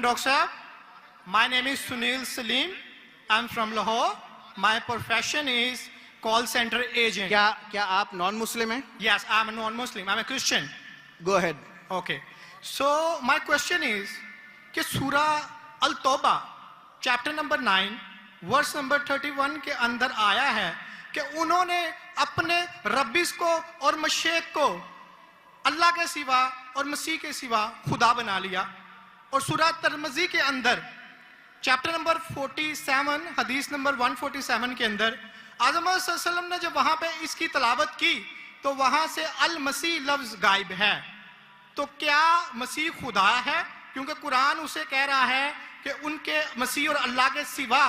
Dr. Saab. My name is Sunil Salim. I'm from Lahore. My profession is call center agent. क्या आप non Muslim हैं? Yes, I'm a non-Muslim. I'm a Christian. Go ahead. Okay. So my question is कि सूरा अल-तौबा chapter number 9 verse number 31 के अंदर आया है कि उन्होंने अपने रब्बिस को और मशेक को अल्लाह के सिवा और मसीह के सिवा खुदा बना लिया। और सूरा तिरमिज़ी के अंदर चैप्टर नंबर 47 हदीस नंबर 147 के अंदर आज़म सल्लल्लाहु अलैहि वसल्लम ने जब वहां पे इसकी तलावत की तो वहां से अल मसीह लफ्ज गायब है। तो क्या मसीह खुदा है? क्योंकि कुरान उसे कह रहा है कि उनके मसीह और अल्लाह के सिवा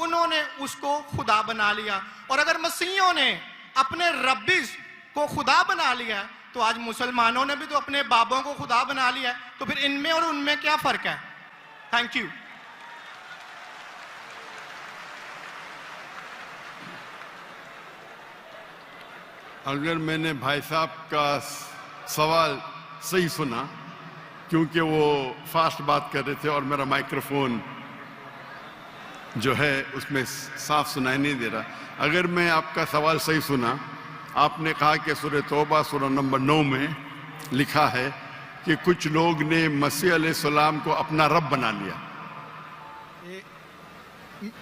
उन्होंने उसको खुदा बना लिया। और अगर मसीहों ने अपने रब्बिस को खुदा बना लिया तो आज मुसलमानों ने भी तो अपने बाबों को खुदा बना लिया, तो फिर इनमें और उनमें क्या फर्क है? Thank you. अगर मैंने भाई साहब का सवाल सही सुना, क्योंकि वो फास्ट बात कर रहे थे और मेरा माइक्रोफोन जो है उसमें साफ सुनाई नहीं दे रहा, अगर मैं आपका सवाल सही सुना, आपने कहा कि सूरह तौबा सूरह नंबर 9 में लिखा है कि कुछ लोग ने मसीह अलैहिस्सलाम को अपना रब बना लिया।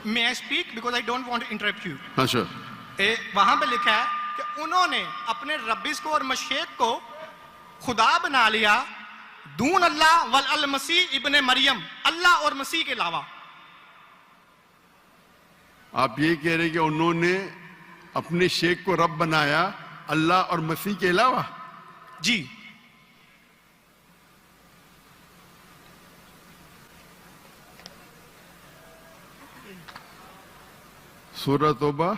May I speak because I don't want to interrupt you. अच्छा, वहां पे लिखा है कि उन्होंने अपने रब्बिस को और मशेक को खुदा बना लिया दून अल्लाह वल अल मसीह इब्ने मरियम, अल्लाह और मसीह के अलावा। आप ये कह रहे कि उन्होंने अपने शेख को रब बनाया अल्लाह और मसीह के अलावा? जी। सूरह तौबा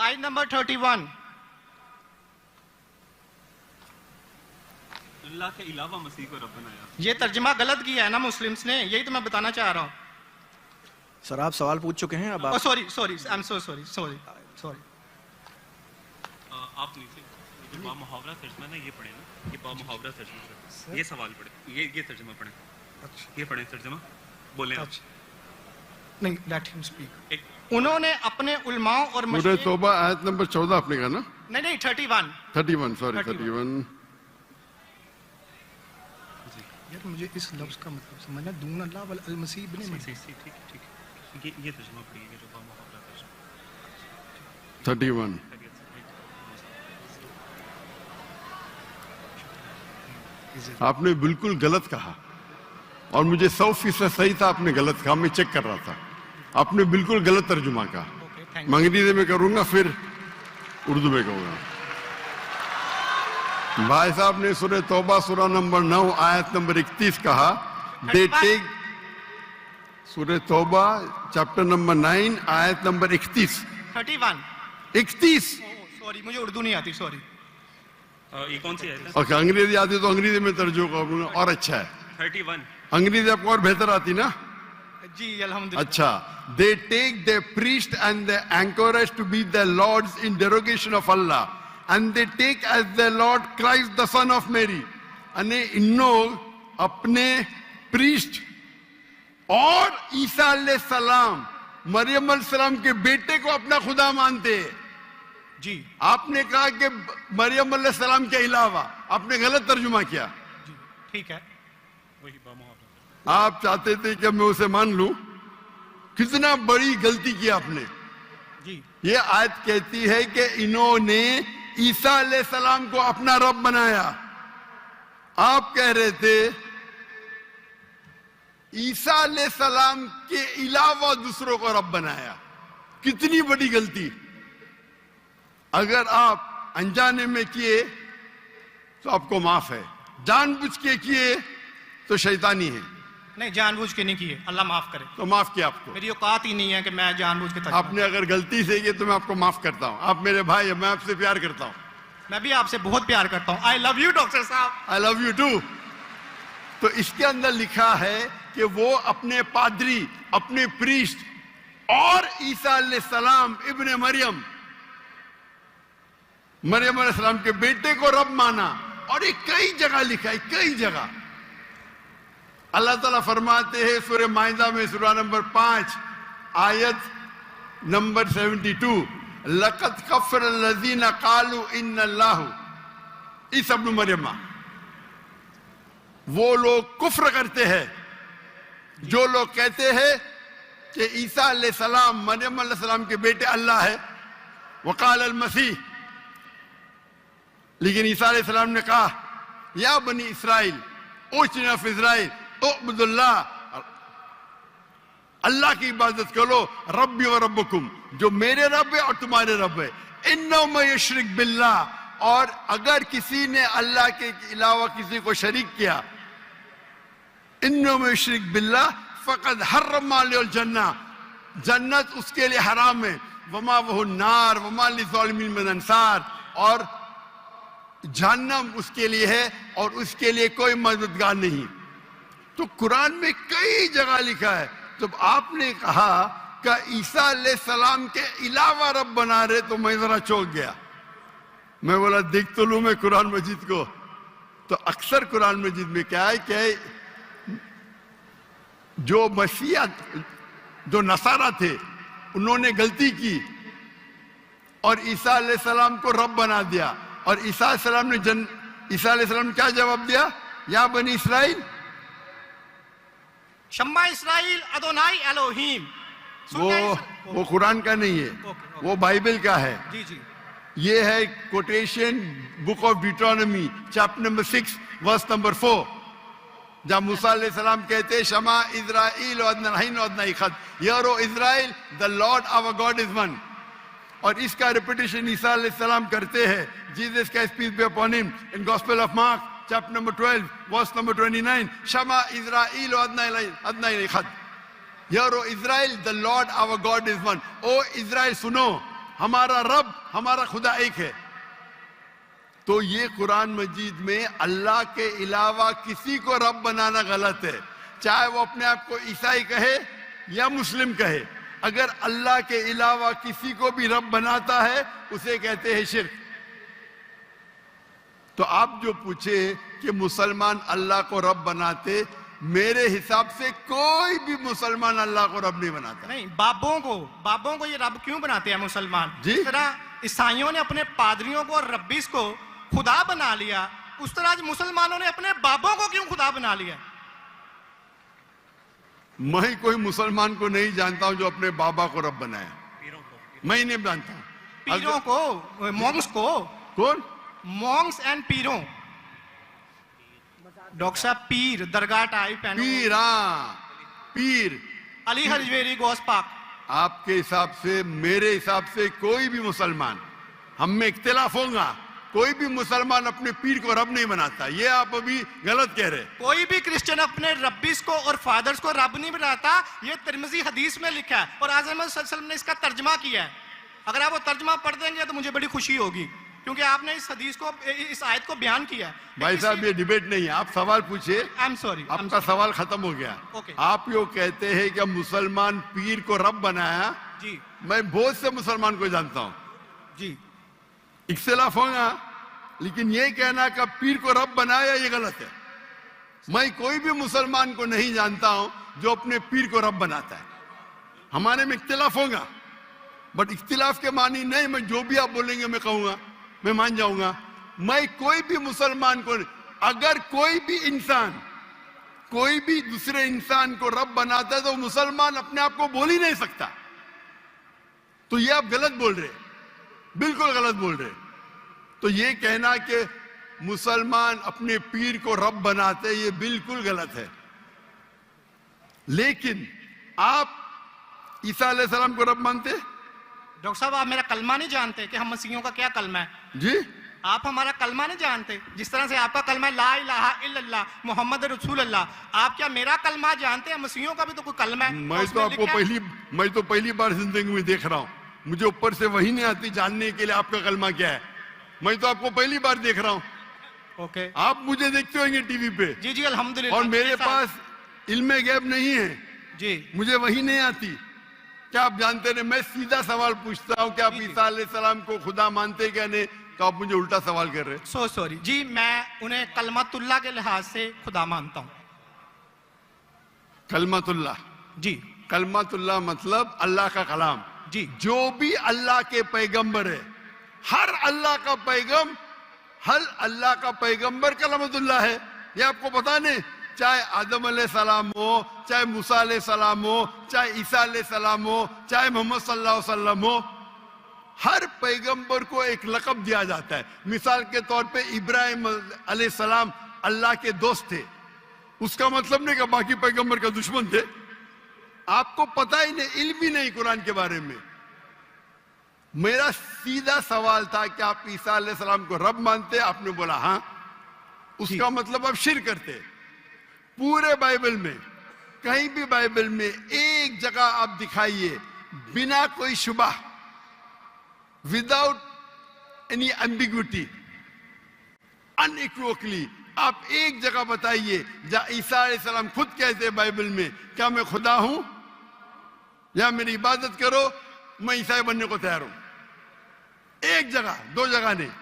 आयत नंबर 31। अल्लाह के अलावा मसीह को रब बनाया। ये तर्जमा गलत किया है ना मुस्लिम्स ने, यही तो मैं बताना चाह रहा हूँ। सर आप सवाल पूछ चुके हैं, अब आप sorry I am so sorry. आप नीचे जो बा मुहावरा तर्जमा ना ये पढ़े ना, ये बा मुहावरा तर्जमा, ये सवाल पढ़े, ये तर्जमा पढ़े। अच्छा, ये पढ़े तर्जमा, बोले आप। अच्छा नहीं, लेट हिम स्पीक। उन्होंने अपने उलमाओं और सूरह तौबा आयत नंबर 14 आपने कहा ना? नहीं 31 सॉरी 31। यार मुझे इस लफ्ज का मतलब समझना, दून अल्लाह वल अल मसीह इब्ने मरियम। ठीक, ये तर्जमा पढ़िए जो बा मुहावरा तर्जमा 31। आपने बिल्कुल गलत कहा और मुझे 100% सही था, आपने गलत कहा, मैं चेक कर रहा था। आपने बिल्कुल गलत तर्जुमा कहा। मैं अंग्रेजी में करूंगा फिर उर्दू में कहूंगा। भाई साहब ने सूरह तौबा सूरह नंबर 9 आयत नंबर 31 कहा, दे टेक। सूरह तौबा चैप्टर नंबर 9 आयत नंबर 31। 31। सॉरी मुझे उर्दू नहीं आती, सॉरी। ये कौन सी है? और अंग्रेजी आती तो अंग्रेजी में तर्जुमा करूंगा और अच्छा है। 31। अंग्रेजी आपको और बेहतर आती ना? जी अल्हम्दुलिल्लाह। अच्छा, they take their priest and the anchorage to be their lords in derogation of Allah, and they take as their Lord Christ the son of Mary. अने इन लोग अपने priest और ईसा अलैहिस्सलाम मरियम अलैहिस्सलाम के बेटे को अपना खुदा मानते हैं। जी आपने कहा कि मरियम अलैहिस्सलाम के अलावा, आपने गलत तर्जुमा किया। जी ठीक है। वही बा मुहावरा। आप चाहते थे कि मैं उसे मान लूं, कितना बड़ी गलती की आपने। जी ये आयत कहती है कि इन्होंने ईसा अलैहिस्सलाम को अपना रब बनाया। आप कह रहे थे ईसा अलैहिस्सलाम के अलावा दूसरों को रब बनाया। कितनी बड़ी गलती। अगर आप अनजाने में किए तो आपको माफ है, जानबूझ के किए तो शैतानी है। नहीं, जानबूझ के नहीं किए, अल्लाह माफ करे। तो माफ किया आपको। मेरी औकात ही नहीं है कि मैं जानबूझ के आपने अगर गलती से किए तो मैं आपको माफ करता हूं। आप मेरे भाई हैं, मैं आपसे प्यार करता हूं। मैं भी आपसे बहुत प्यार करता हूं। आई लव यू डॉक्टर साहब। I love you too. तो इसके अंदर लिखा है कि वो अपने पादरी, अपने प्रीस्ट और ईसा अलैहिस्सलाम इब्ने मरियम, मरियम अलैहिस्सलाम के बेटे को रब माना। और ये कई जगह लिखा है, कई जगह। अल्लाह ताला फरमाते हैं सूरह माइदा में सूरह नंबर 5 आयत नंबर 72, लक़द कफ़र लज़ीना क़ालू इन्नल्लाहु ईसा इब्न मरियम, वो लोग कुफ्र करते हैं जो लोग कहते हैं कि ईसा अलैहिस्सलाम मरियम अलैहिस्सलाम के बेटे अल्लाह है। वक़ाल अल मसीह, लेकिन ईसा अलैहिस्सलाम ने कहा या बनी इसराइल उचना फी इज़राइल उअबुदुल्लाह, अल्लाह की इबादत करो, रब्बी व रब्बकुम, जो मेरे रब है और तुम्हारे रब है। इन्नहु मन युशरिक बिल्लाह, और अगर किसी ने अल्लाह के अलावा किसी को शरीक किया, इन्नहु मन युशरिक बिल्लाह फ़क़द हर्रमा अलैहिल जन्नह, जन्नत उसके लिए हराम है, वमा वहु नार वमा लिज़ालिमीन मिन अंसार, और जहन्नम उसके लिए है और उसके लिए कोई मददगार नहीं। तो कुरान में कई जगह लिखा है। जब आपने कहा कि ईसा अलैहिस्सलाम के अलावा रब बना रहे, तो मैं जरा चौंक गया। मैं बोला देख तो लूं मैं कुरान मजीद को। तो अक्सर कुरान मजीद में क्या है कि जो मसीहा जो नसारा थे उन्होंने गलती की और ईसा अलैहिस्सलाम को रब बना दिया, और ईसा अलैहिस्सलाम ने क्या जवाब दिया, या बनी इसराइल, शम्मा इसराइल अदोनाई एलोहीम। वो कुरान का नहीं है, वो बाइबल का है। जी जी, ये है quotation book of Deuteronomy chapter number 6 verse number 4, जब मूसा अलैहिस्सलाम कहते हैं शमा इज़राइल अदनाहीन अदनाईखद, hear Israel the Lord our God is one, और इसका रिपीटेशन ईसा अलैहिस्सलाम करते हैं, जीसस का peace be upon him, in gospel of Mark chapter number 12 verse number 29, शमा इज़राइल अदनाईखद, hear Israel the Lord our God is one. ओ इज़राइल सुनो, हमारा रब हमारा खुदा एक है। तो ये कुरान मजीद में अल्लाह के अलावा किसी को रब बनाना गलत है, चाहे वो अपने आप को ईसाई कहे या मुस्लिम कहे। अगर अल्लाह के अलावा किसी को भी रब बनाता है उसे कहते हैं शिर्क। तो आप जो पूछे कि मुसलमान अल्लाह को रब बनाते, मेरे हिसाब से कोई भी मुसलमान अल्लाह को रब नहीं बनाता। नहीं, बाबों को ये रब क्यों बनाते हैं मुसलमान? जी? जिस तरह ईसाइयों ने अपने पादरियों को और रब्बीस को खुदा बना लिया, उस तरह आज मुसलमानों ने अपने बाबों को क्यों खुदा बना लिया? मैं कोई मुसलमान को नहीं जानता हूं जो अपने बाबा को रब बनाया, मैं नहीं जानता। पीरों को, मॉन्क्स को, कौन? Monks and पीरों। डॉक्टर साहब पीर दरगाह टाइप है, पीर, पीर अली हजवेरी गोस पाक। आपके हिसाब से, मेरे हिसाब से कोई भी मुसलमान, हम में इख्तिलाफ होगा, कोई भी मुसलमान अपने पीर को रब नहीं बनाता। ये आप अभी गलत कह रहे। कोई भी क्रिश्चियन अपने रब्बीस को और फादर्स को रब नहीं बनाता, ये तिरमिज़ी हदीस में लिखा है और आज़म सल्लल्लाहु अलैहि वसल्लम ने इसका तर्जमा किया है। अगर आप वो तर्जमा पढ़ देंगे तो मुझे बड़ी खुशी होगी, क्योंकि आपने इस हदीस को, इस आयत को बयान किया है। भाई साहब ये डिबेट नहीं है, आप सवाल पूछिए। आई एम सॉरी, आपका सवाल खत्म हो गया। Okay. आप यो कहते हैं कि मुसलमान पीर को रब बनाया। जी मैं बहुत से मुसलमान को जानता हूं, जी, इख्तिलाफ होगा, लेकिन ये कहना कि पीर को रब बनाया ये गलत है। मैं कोई भी मुसलमान को नहीं जानता हूं जो अपने पीर को रब बनाता है। हमारे में इख्तिलाफ होगा, बट इख्तिलाफ के मानी नहीं, मैं जो भी आप बोलेंगे मैं कहूंगा, मैं मान जाऊंगा। मैं कोई भी मुसलमान को, अगर कोई भी इंसान कोई भी दूसरे इंसान को रब बनाता है तो मुसलमान अपने आप को बोल ही नहीं सकता। तो ये आप गलत बोल रहे, बिल्कुल गलत बोल रहे। तो ये कहना कि मुसलमान अपने पीर को रब बनाते, ये बिल्कुल गलत है। लेकिन आप ईसा अलैहिस्सलाम को रब मानते? डॉक्टर साहब आप मेरा कलमा नहीं जानते कि हम मसीहियों का क्या कलमा है? जी, आप हमारा कलमा नहीं जानते। जिस तरह से आपका कलमा है ला इलाहा इल्लल्लाह मोहम्मद रसूल अल्लाह, आप क्या मेरा कलमा जानते हैं? मसीहियों का भी तो कोई कलमा है। मैं तो पहली बार जिंदगी में देख रहा हूं। मुझे ऊपर से वही नहीं आती जानने के लिए आपका कलमा क्या है। मैं तो आपको पहली बार देख रहा हूं। ओके, आप मुझे देखते होंगे टीवी पे। जी जी अल्हम्दुलिल्लाह। और मेरे पास इल्मे गैब नहीं है जी, मुझे वही नहीं आती। क्या आप जानते नहीं? मैं सीधा सवाल पूछता हूं कि आप ईसा अलैहिस्सलाम को खुदा मानते क्या नहीं, तो आप मुझे उल्टा सवाल कर रहे हैं। सो सॉरी जी, मैं उन्हें कलमतुल्लाह के लिहाज से खुदा मानता हूँ। कलमतुल्लाह। जी कलमतुल्लाह मतलब अल्लाह का कलाम। जी जो भी अल्लाह के पैगंबर है, हर अल्लाह का पैगंबर कलमतुल्लाह है। ये आपको पता नहीं? चाहे आदम अलैहिस्सलाम हो, चाहे मूसा अलैहिस्सलाम हो, चाहे ईसा अलैहिस्सलाम हो, चाहे मोहम्मद सल्लल्लाहु अलैहि वसल्लम हो, हर पैगंबर को एक लक़ब दिया जाता है। मिसाल के तौर पे इब्राहिम अलैहिस्सलाम अल्लाह के दोस्त थे, उसका मतलब नहीं कि बाकी पैगंबर का दुश्मन थे। आपको पता ही नहीं, इल्म ही नहीं कुरान के बारे में। मेरा सीधा सवाल था कि आप ईसा अलैहिस्सलाम को रब मानते? आपने बोला हाँ। उसका मतलब आप शिर्क करते। पूरे बाइबल में, कहीं भी बाइबल में एक जगह आप दिखाइए बिना कोई शुबह, विदाउट एनी एम्बिग्विटी, अनइक्वोकली, आप एक जगह बताइए जहां ईसा अलैहिस्सलाम खुद कहते हैं बाइबल में क्या मैं खुदा हूं या मेरी इबादत करो, मैं ईसाई बनने को तैयार हूं। एक जगह, दो जगह नहीं,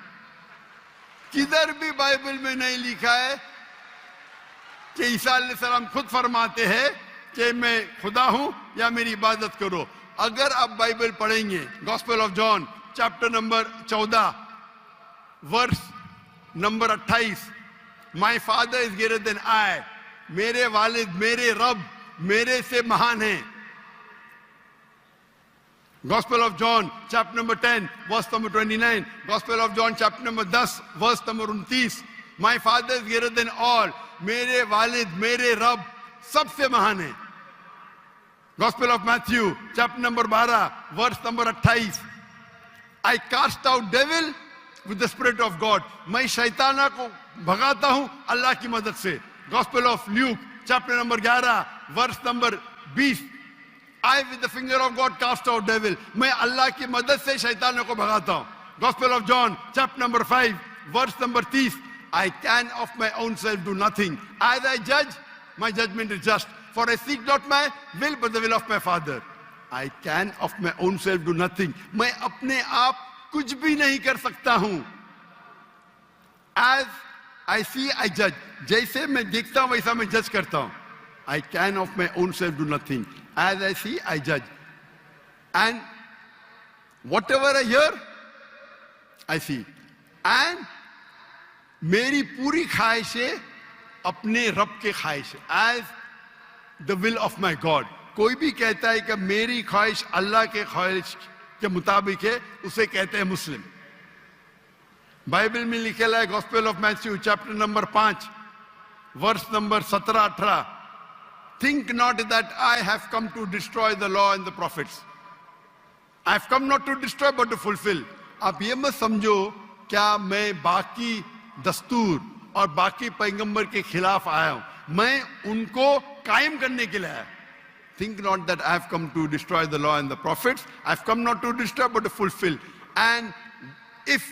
किधर भी बाइबल में नहीं लिखा है कि ईसा अलैहिस्सलाम खुद फरमाते हैं कि मैं खुदा हूं या मेरी इबादत करो। अगर आप बाइबल पढ़ेंगे, gospel of John chapter number 14 verse number 28, my father is greater than I, मेरे वालिद, मेरे रब मेरे से महान है। Gospel of John chapter number 10 verse number 29, Gospel of John chapter number 10 verse number 29, my father is greater than all, मेरे वालिद, मेरे रब सबसे महान है। Gospel of Matthew chapter number 12 verse number 28, I cast out devil with the spirit of God, मैं शैताना को भगाता हूं अल्लाह की मदद से। Gospel of Luke chapter number 11 verse number 20, I with the finger of God cast out devil, मैं अल्लाह की मदद से शैतानों को भगाता हूं। Gospel of John chapter number 5 verse number 30, I can of my own self do nothing, as I judge my judgment is just, for I seek not my will but the will of my Father। I can of my own self do nothing, मैं अपने आप कुछ भी नहीं कर सकता हूं। As I see I judge, जैसे मैं देखता हूं वैसा मैं जज करता हूं। I can of my own self do nothing, as I see I judge, and whatever I hear I see, and मेरी पूरी ख्वाहिशें अपने रब के ख्वाहिश, as the will of my God। कोई भी कहता है कि मेरी ख्वाहिश अल्लाह के ख्वाहिश के मुताबिक है, उसे कहते हैं मुस्लिम। बाइबल में लिखेला है gospel of Matthew chapter number 5 verse number 17-18, think not that I have come to destroy the law and the prophets, I have come not to destroy but to fulfill। आप ये मत समझो क्या मैं बाकी दस्तूर और बाकी पैगंबर के खिलाफ आया हूं, मैं उनको कायम करने के लिए आया। Think not that I have come to destroy the law and the prophets, I have come not to destroy but to fulfill। And if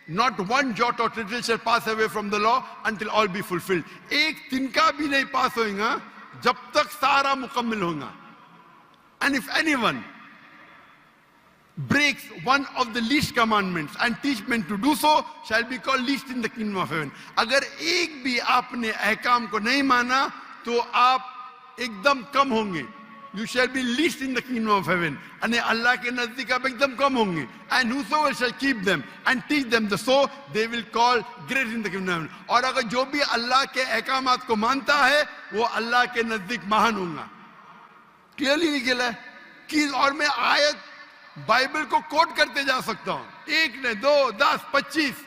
not one jot or tittle shall pass away from the law until all be fulfilled, एक तिनका भी नहीं पास होगा जब तक सारा मुकम्मल होगा। And if anyone breaks one of the least commandments and teach men to do so, shall be called least in the kingdom of heaven। अगर एक भी आपने अहकाम को नहीं माना तो आप एकदम कम होंगे। You shall be least in the kingdom of heaven, यानी अल्लाह के नजदीक आप एकदम कम होंगे। And whosoever shall keep them and teach them the so, they will call great in the kingdom of heaven। और अगर जो भी अल्लाह के अहकामात को मानता है वो अल्लाह के नजदीक महान होगा। क्लियरली लिखा है कि, और मैं आयत बाइबल को कोट करते जा सकता हूं, एक ने 2, 10, 25।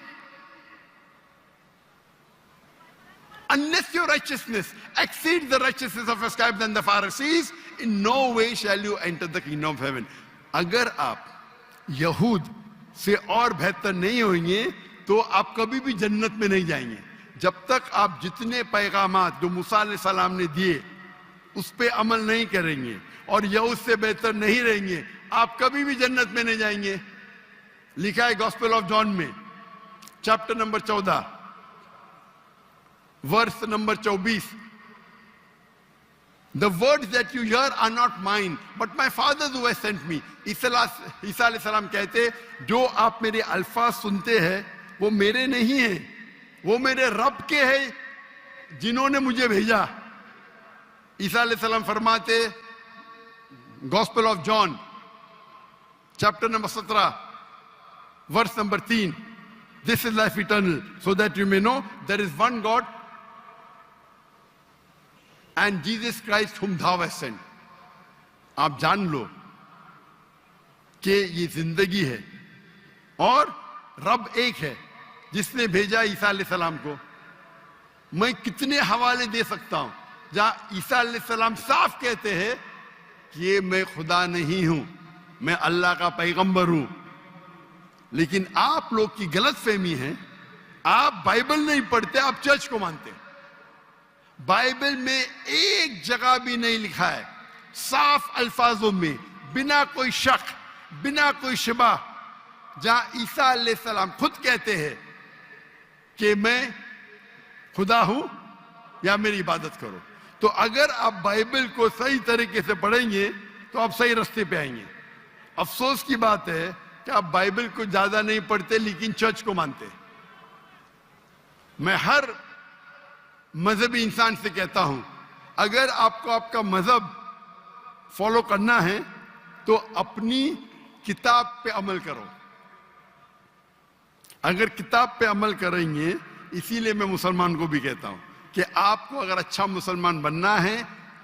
Unless your righteousness exceeds the righteousness of your scribes and the Pharisees, in no way shall you enter the kingdom of heaven। अगर आप यहूद से और बेहतर नहीं होंगे तो आप कभी भी जन्नत में नहीं जाएंगे। जब तक आप जितने पैगामात जो मूसा अलैहिस्सलाम ने दिए उस पे अमल नहीं करेंगे और यहूद से बेहतर नहीं रहेंगे, आप कभी भी जन्नत में नहीं जाएंगे। लिखा है गॉस्पेल ऑफ जॉन में chapter number 14 verse number 24, the words that you hear are not mine but my father who has sent me। ईसा अलैहिस्सलाम कहते जो आप मेरे अल्फाज सुनते हैं वो मेरे नहीं है, वो मेरे रब के हैं जिन्होंने मुझे भेजा। ईसा अलैहिस्सलाम फरमाते, gospel of John chapter number 17 verse number 3, this is life eternal so that you may know there is one God and Jesus Christ whom thou hast sent। आप जान लो कि ये जिंदगी है और रब एक है जिसने भेजा ईसा अलैहिस्सलाम को। मैं कितने हवाले दे सकता हूं जहां ईसा अलैहिस्सलाम साफ कहते हैं कि मैं खुदा नहीं हूं, मैं अल्लाह का पैगंबर हूं। लेकिन आप लोग की गलत फहमी है, आप बाइबल नहीं पढ़ते, आप चर्च को मानते हैं। बाइबल में एक जगह भी नहीं लिखा है साफ अल्फाजों में, बिना कोई शक, बिना कोई शिबा, जहां ईसा अलैहिस्सलाम खुद कहते हैं कि मैं खुदा हूं या मेरी इबादत करो। तो अगर आप बाइबल को सही तरीके से पढ़ेंगे तो आप सही रास्ते पे आएंगे। अफसोस की बात है कि आप बाइबल को ज्यादा नहीं पढ़ते लेकिन चर्च को मानते। मैं हर मजहबी इंसान से कहता हूं, अगर आपको आपका मजहब फॉलो करना है तो अपनी किताब पे अमल करो। अगर किताब पे अमल करेंगे, इसीलिए मैं मुसलमान को भी कहता हूं कि आपको अगर अच्छा मुसलमान बनना है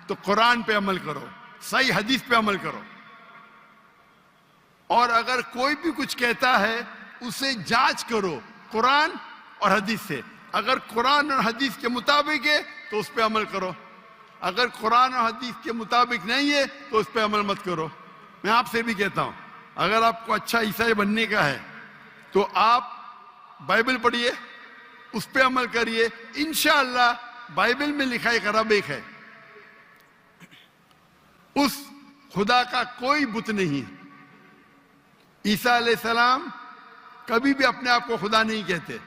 तो कुरान पे अमल करो, सही हदीस पे अमल करो। और अगर कोई भी कुछ कहता है उसे जांच करो कुरान और हदीस से। अगर कुरान और हदीस के मुताबिक है तो उस पे अमल करो, अगर कुरान और हदीस के मुताबिक नहीं है तो उस पे अमल मत करो। मैं आपसे भी कहता हूं, अगर आपको अच्छा ईसाई बनने का है तो आप बाइबल पढ़िए, उस पे अमल करिए। इंशाअल्लाह बाइबल में लिखा एक रब एक है, उस खुदा का कोई बुत नहीं है। ईसा अलैहिस्सलाम कभी भी अपने आप को खुदा नहीं कहते।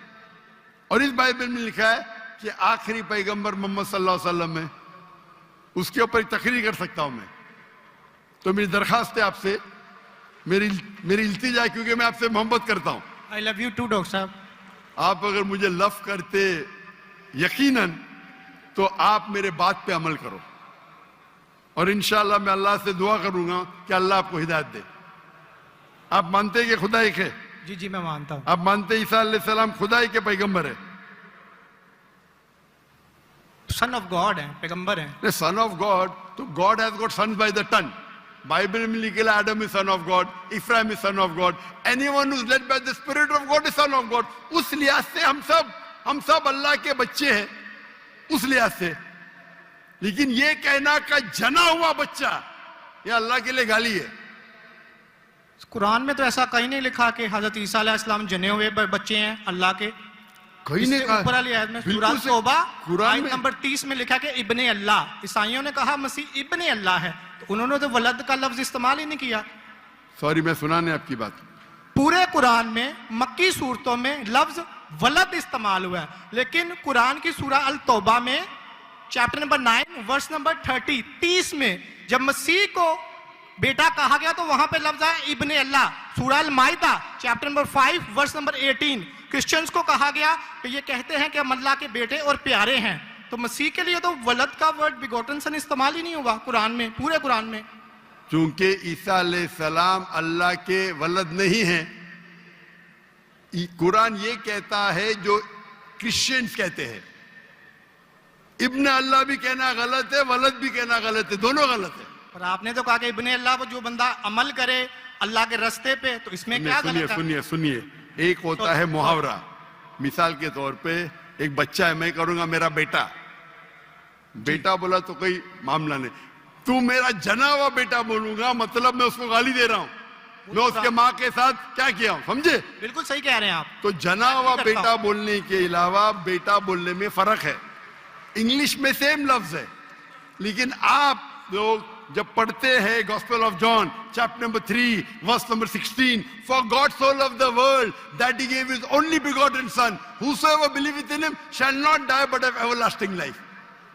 और इस बाइबल में लिखा है कि आखिरी पैगंबर मोहम्मद सल्लल्लाहु अलैहि वसल्लम है, उसके ऊपर तकरीर कर सकता हूं मैं। तो मेरी दरखास्त है आपसे, मेरी इल्तिजा है, क्योंकि मैं आपसे मोहब्बत करता हूं। I love you too doctor साहब। आप अगर मुझे लव करते यकीनन तो आप मेरे बात पे अमल करो और इंशाअल्लाह मैं अल्लाह से दुआ करूंगा कि अल्लाह आपको हिदायत दे। आप मानते हैं कि खुदा एक है? जी जी मैं मानता हूँ। आप मानते हैं ईसा अलैहिस्सलाम खुदाई के पैगंबर है? सन ऑफ गॉड है, पैगंबर है। सन ऑफ गॉड, तो God has got sons by the ton. Bible में लिखा है आदम is son of God, Ephraim is son of God, anyone who is led by the spirit of God is son of God. उस लिहाज से हम सब अल्लाह के बच्चे हैं, उस लिहाज से। लेकिन ये कहना का जना हुआ बच्चा ये अल्लाह के लिए गाली है। कुरान में तो ऐसा कहीं नहीं लिखा कि हजरत ईसा अलैहिस्सलाम जने हुए बच्चे हैं अल्लाह के। कहीं नहीं कहा। ऊपर वाली आयत में बिल्कुल सूरह से- तौबा कुरान आयत में- नंबर 30 में लिखा कि इब्ने अल्लाह। ईसाइयों ने कहा मसीह इब्ने अल्लाह है, तो उन्होंने तो वलद का लफ्ज इस्तेमाल ही नहीं किया। सॉरी, मैं सुना नहीं आपकी बात। पूरे कुरान में मक्की सूरतों में लफ्ज वलद इस्तेमाल हुआ है, लेकिन कुरान की सूरह अल तौबा में चैप्टर नंबर 9 वर्स नंबर 30 में जब मसीह को बेटा कहा गया तो वहां पे लफ्ज है इब्ने अल्लाह। सूरह अल माइदा chapter number 5 verse number 18 Christians को कहा गया कि ये कहते हैं कि हम अल्लाह के बेटे और प्यारे हैं। तो मसीह के लिए तो वलद का वर्ड बिगोटन सन इस्तेमाल ही नहीं हुआ कुरान में, पूरे कुरान में। चूंकि ईसा अलैहिस्सलाम अल्लाह के वलद नहीं है, कुरान ये कहता है जो क्रिश्चियंस कहते हैं। इब्न अल्लाह भी कहना गलत है, वलद भी कहना गलत है, दोनों गलत है। और आपने तो कहा कि इब्ने अल्लाह को जो बंदा अमल करे अल्लाह के रास्ते पे, तो इसमें क्या सुनिए गलत है? सुनिए सुनिए, एक होता है मुहावरा। मिसाल के तौर पे एक बच्चा है, मैं करूंगा मेरा बेटा, बेटा बोला तो कोई मामला नहीं। तू मेरा जना हुआ बेटा बोलूंगा मतलब मैं उसको गाली दे रहा हूं, मैं उसके माँ के साथ क्या किया हूं, समझे? बिल्कुल सही कह रहे हैं आप। तो जना हुआ करता बेटा हूं। बोलने के अलावा बेटा बोलने में फर्क है। इंग्लिश में सेम लफ्ज है, लेकिन आप लोग जब पढ़ते हैं gospel of John chapter number 3 verse number 16, for God so loved the world that he gave his only begotten son whosoever believeth in him shall not die but have everlasting life.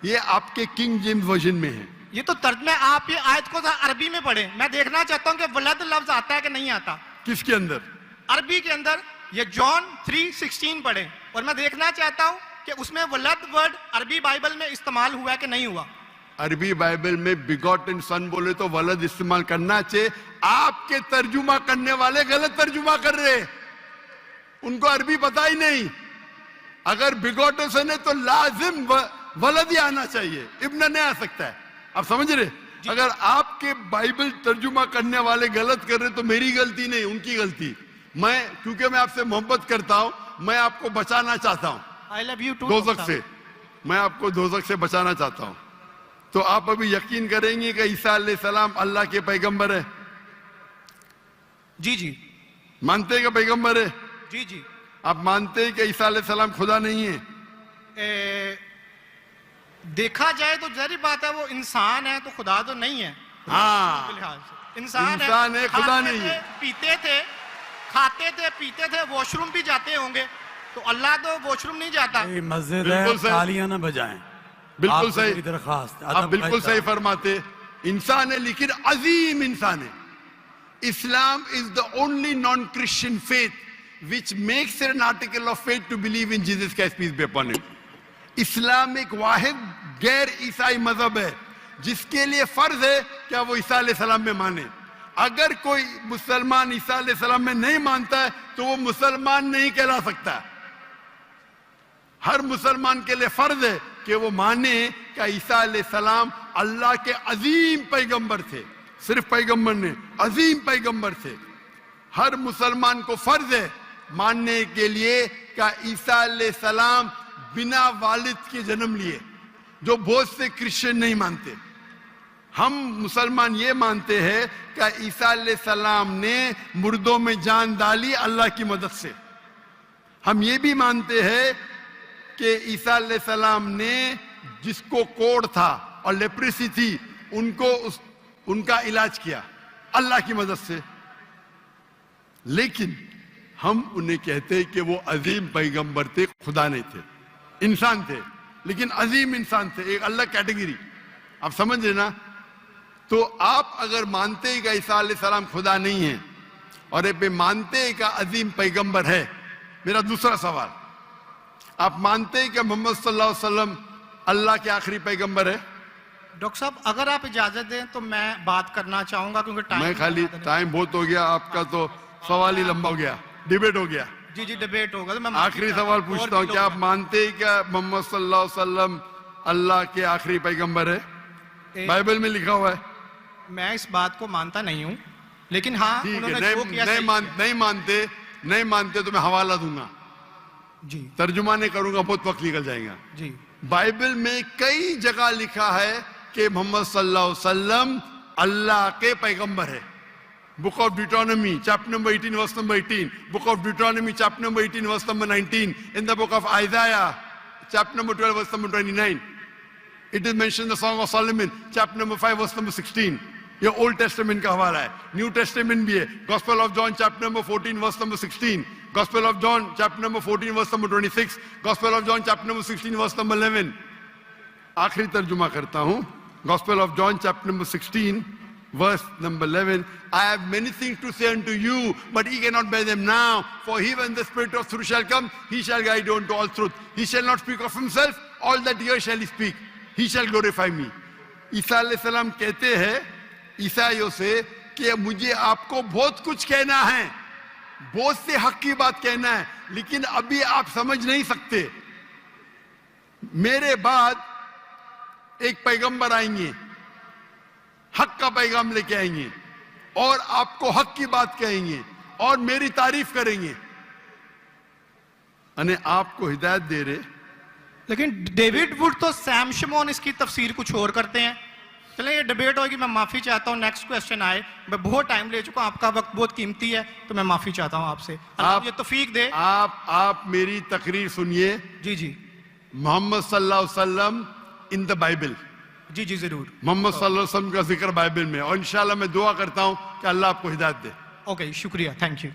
ये आपके king James version में है। ये तो तर्जमे आप ये आयत को अरबी में पढ़े। मैं देखना चाहता हूं कि वलद लफ्ज आता है कि नहीं आता किसके अंदर? अरबी के अंदर। ये जॉन 3:16 पढ़े और मैं देखना चाहता हूं कि उसमें वलद वर्ड अरबी बाइबल में इस्तेमाल हुआ है कि नहीं हुआ। अरबी बाइबल में बिगॉटन सन बोले तो वलद इस्तेमाल करना चाहिए। आपके तर्जुमा करने वाले गलत तर्जुमा कर रहे, उनको अरबी पता ही नहीं। अगर बिगॉटन सन है तो लाजिम वलद ही आना चाहिए, इब्न नहीं आ सकता है। आप समझ रहे? अगर आपके बाइबल तर्जुमा करने वाले गलत कर रहे तो मेरी गलती नहीं, उनकी गलती। क्योंकि मैं आपसे मोहब्बत करता हूं, मैं आपको बचाना चाहता हूं आई लव यू टू दोजख से, मैं आपको दोजख से बचाना चाहता हूं। तो आप अभी यकीन करेंगे कि ईसा अलैहिस्सलाम अल्लाह के पैगंबर है? जी जी मानते हैं कि पैगंबर है? जी जी। आप मानते हैं कि ईसा अलैहिस्सलाम खुदा नहीं है? देखा जाए तो जहरी बात है, वो इंसान है तो खुदा तो नहीं है। हाँ, इंसान है, खुदा नहीं है। पीते थे, खाते थे, पीते थे, वॉशरूम भी जाते होंगे, तो अल्लाह तो वॉशरूम नहीं जाता। मस्जिद है, तालियां ना बजाएं। बिल्कुल सही, दरखास्त आप बिल्कुल सही फरमाते। इंसान है लेकिन अजीम इंसान है। Islam is the only non Christian faith which makes it an article of faith to believe in Jesus Christ, peace be upon him. इस्लाम एक वाहिद गैर ईसाई मजहब है जिसके लिए फर्ज है क्या वो ईसा अलैहिस्सलाम में माने। अगर कोई मुसलमान ईसा अलैहिस्सलाम में नहीं मानता है तो वो मुसलमान नहीं कहला सकता। हर मुसलमान के लिए फर्ज है कि वो माने कि ईसा अलैहिस्सलाम अल्लाह के अजीम पैगंबर थे। सिर्फ पैगंबर नहीं, अजीम पैगंबर थे। हर मुसलमान को फर्ज है मानने के लिए कि ईसा अलैहिस्सलाम बिना वालिद के जन्म लिए, जो बहुत से क्रिश्चियन नहीं मानते। हम मुसलमान ये मानते हैं कि ईसा अलैहिस्सलाम ने मुर्दों में जान डाली अल्लाह की मदद से। हम ये भी मानते हैं कि ईसा अलैहिस्सलाम ने जिसको कोढ़ था और लेप्रेसी थी उनका इलाज किया अल्लाह की मदद से। लेकिन हम उन्हें कहते हैं कि वो अजीम पैगंबर थे, खुदा नहीं थे, इंसान थे, लेकिन अजीम इंसान थे, एक अलग कैटेगरी। आप समझ रहे ना? तो आप अगर मानते हैं कि ईसा अलैहिस्सलाम खुदा नहीं है और ये मानते हैं कि अजीम पैगंबर है, मेरा दूसरा सवाल, आप मानते हैं कि मोहम्मद सल्लल्लाहु अलैहि वसल्लम अल्लाह के आखिरी पैगंबर है? डॉक्टर साहब अगर आप इजाजत दें तो मैं बात करना चाहूंगा क्योंकि टाइम बहुत हो गया आपका, तो सवाल ही लंबा हो गया, डिबेट हो गया। जी जी डिबेट होगा। तो मैं आखिरी सवाल पूछता हूँ, क्या आप मानते हैं क्या मोहम्मद सल्लल्लाहु अलैहि वसल्लम अल्लाह के आखिरी पैगंबर है? बाइबल में लिखा हुआ है। मैं इस बात को मानता नहीं हूँ, लेकिन हाँ नहीं मानते तो मैं हवाला दूंगा जी, तर्जुमा नहीं करूंगा, बहुत वक्त निकल जाएगा जी। बाइबल में कई जगह लिखा है कि मोहम्मद सल्लल्लाहु अलैहि वसल्लम अल्लाह के पैगंबर है। Book of Deuteronomy chapter number 18 verse number 18, book of Deuteronomy chapter number 18 verse number 19, in the book of Isaiah chapter number 12 verse number 29, it is mention the song of Solomon chapter number 5 verse number 16। ये old testament का हवाला है, new testament भी है। Gospel of John chapter number 14 verse number 16, gospel of John chapter number 14 verse number 26, gospel of John chapter number 16 verse number 11। आखिरी तर्जुमा करता हूं, gospel of John chapter number 16 verse number 11, I have many things to say unto you, but ye cannot bear them now. For he, when the Spirit of truth shall come, he shall guide you unto all truth. He shall not speak of himself, all that here shall he speak. He shall glorify me. ईसा अलैहिस्सलाम कहते हैं ईसाइयों से कि मुझे आपको बहुत कुछ कहना है, बहुत से हक की बात कहना है, लेकिन अभी आप समझ नहीं सकते। मेरे बाद एक पैगंबर आएंगे, हक का पैगाम लेके आएंगे और आपको हक की बात कहेंगे और मेरी तारीफ करेंगे, अने आपको हिदायत दे रहे। लेकिन डेविड वुड तो सैम शिमोन इसकी तफसीर कुछ और करते हैं। चले ये डिबेट होगी, मैं माफी चाहता हूँ। नेक्स्ट क्वेश्चन आए, मैं बहुत टाइम ले चुका हूँ, आपका वक्त बहुत कीमती है, तो मैं माफी चाहता हूँ आपसे। आप ये तौफीक दे। आप मेरी तकरीर सुनिए। जी जी। मोहम्मद सल्लल्लाहु अलैहि वसल्लम इन द बाइबल, जी जी जरूर। मोहम्मद सल्लल्लाहु अलैहि वसल्लम का जिक्र बाइबल में, और इंशाल्लाह मैं दुआ करता हूं कि अल्लाह आपको हिदायत दे। ओके शुक्रिया, थैंक यू।